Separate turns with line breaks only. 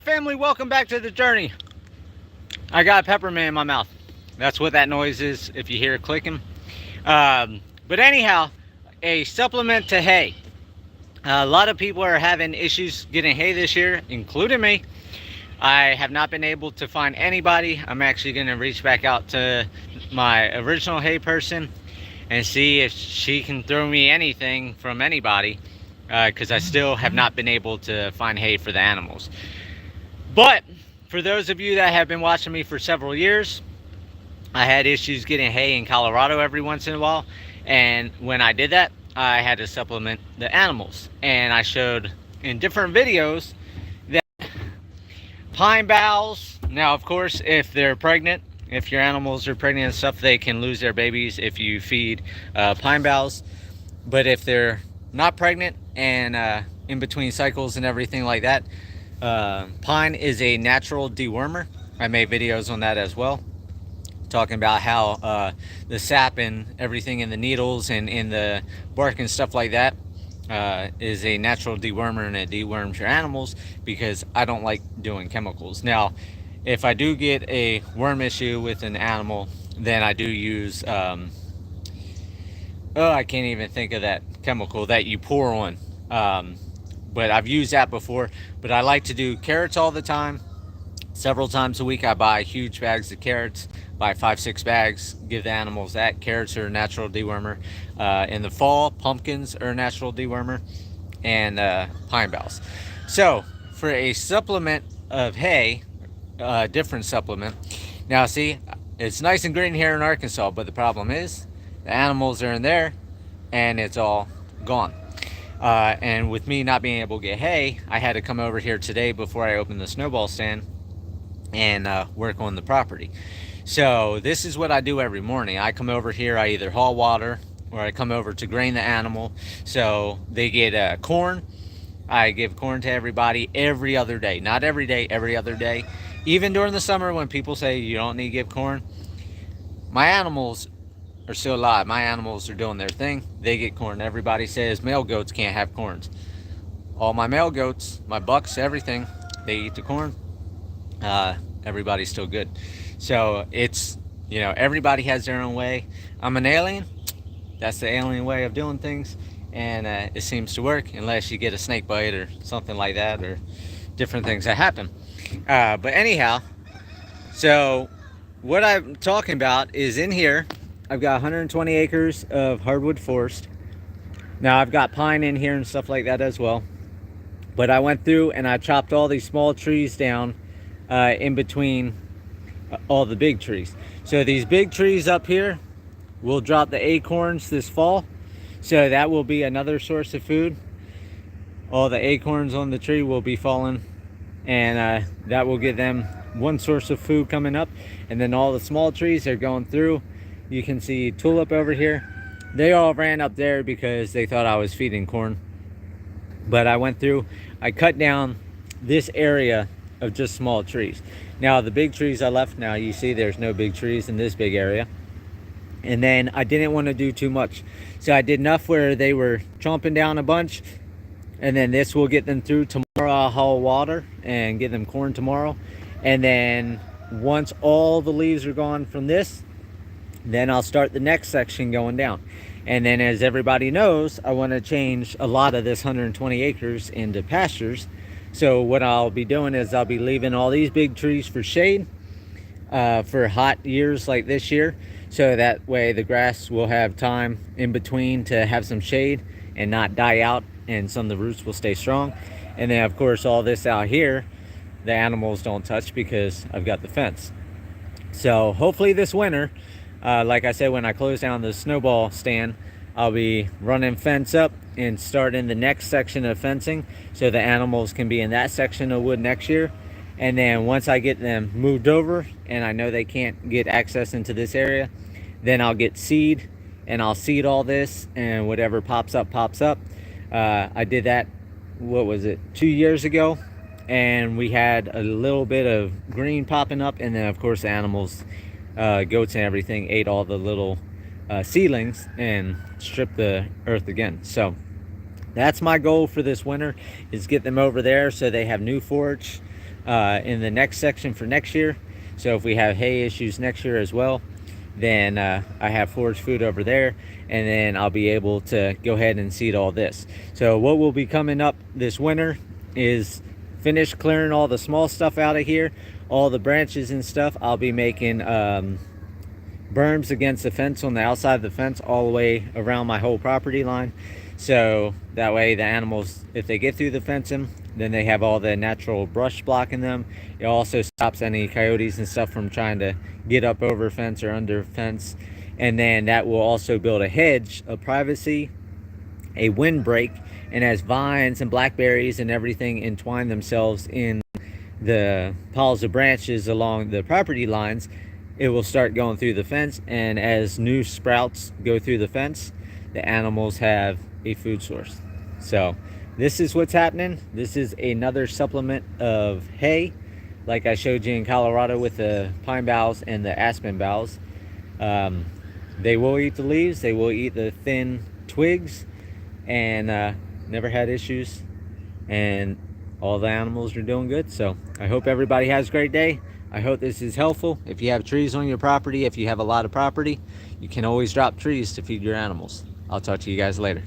Family, welcome back to the journey. I got a peppermint in my mouth. That's what that noise is if you hear it clicking. But anyhow, a supplement to hay. A lot of people are having issues getting hay this year, including me. I have not been able to find anybody. I'm actually going to reach back out to my original hay person and see if she can throw me anything from anybody, because I still have not been able to find hay for the animals. But for those of you that have been watching me for several years, I had issues getting hay in Colorado every once in a while. And when I did that, I had to supplement the animals. And I showed in different videos that pine boughs, now of course, if they're pregnant, if your animals are pregnant and stuff, they can lose their babies if you feed pine boughs. But if they're not pregnant and in between cycles and everything like that, pine is a natural dewormer. I made videos on that as well, talking about how the sap and everything in the needles and in the bark and stuff like that is a natural dewormer, and it deworms your animals, because I don't like doing chemicals. Now, if I do get a worm issue with an animal, then I do use I can't even think of that chemical that you pour on. But I've used that before. But I like to do carrots all the time. Several times a week I buy huge bags of carrots, buy 5-6 bags, give the animals that. Carrots are a natural dewormer. In the fall, pumpkins are a natural dewormer, and pine boughs. So for a supplement of hay, different supplement. Now see, it's nice and green here in Arkansas, but the problem is the animals are in there and it's all gone. And with me not being able to get hay, I had to come over here today before I opened the snowball stand and work on the property. So this is what I do every morning. I come over here, I either haul water or I come over to grain the animal. So they get corn. I give corn to everybody every other day. Not every day, every other day. Even during the summer when people say you don't need to give corn, my animals are still alive. My animals are doing their thing. They get corn. Everybody says male goats can't have corns. All my male goats, my bucks, everything, they eat the corn. Everybody's still good. So it's, everybody has their own way. I'm an alien. That's the alien way of doing things. And it seems to work, unless you get a snake bite or something like that, or different things that happen. But anyhow, so what I'm talking about is in here, I've got 120 acres of hardwood forest. Now I've got pine in here and stuff like that as well. But I went through and I chopped all these small trees down in between all the big trees. So these big trees up here will drop the acorns this fall. So that will be another source of food. All the acorns on the tree will be falling, and that will give them one source of food coming up. And then all the small trees are going through. You can see tulip over here. They all ran up there because they thought I was feeding corn. But I went through, I cut down this area of just small trees. Now the big trees I left, now you see there's no big trees in this big area. And then I didn't want to do too much. So I did enough where they were chomping down a bunch. And then this will get them through. Tomorrow I'll haul water and give them corn tomorrow. And then once all the leaves are gone from this, then I'll start the next section going down. And then, as everybody knows, I want to change a lot of this 120 acres into pastures. So what I'll be doing is I'll be leaving all these big trees for shade for hot years like this year. So that way the grass will have time in between to have some shade and not die out, and some of the roots will stay strong. And then of course all this out here, the animals don't touch because I've got the fence. So hopefully this winter, like I said, when I close down the snowball stand, I'll be running fence up and starting the next section of fencing, so the animals can be in that section of wood next year. And then once I get them moved over and I know they can't get access into this area, then I'll get seed and I'll seed all this, and whatever pops up, pops up. I did that, what was it, 2 years ago, and we had a little bit of green popping up, and then of course the animals, goats and everything, ate all the little seedlings and stripped the earth again. So that's my goal for this winter, is get them over there so they have new forage in the next section for next year. So if we have hay issues next year as well, then I have forage food over there, and then I'll be able to go ahead and seed all this. So what will be coming up this winter is finish clearing all the small stuff out of here, all the branches and stuff. I'll be making berms against the fence on the outside of the fence all the way around my whole property line, so that way the animals, if they get through the fencing, then they have all the natural brush blocking them. It also stops any coyotes and stuff from trying to get up over fence or under fence. And then that will also build a hedge of privacy, a windbreak, and as vines and blackberries and everything entwine themselves in the piles of branches along the property lines, it will start going through the fence, and as new sprouts go through the fence, the animals have a food source. So this is what's happening. This is another supplement of hay, like I showed you in Colorado with the pine boughs and the aspen boughs. They will eat the leaves, they will eat the thin twigs, and never had issues, and all the animals are doing good. So I hope everybody has a great day. I hope this is helpful. If you have trees on your property, if you have a lot of property, you can always drop trees to feed your animals. I'll talk to you guys later.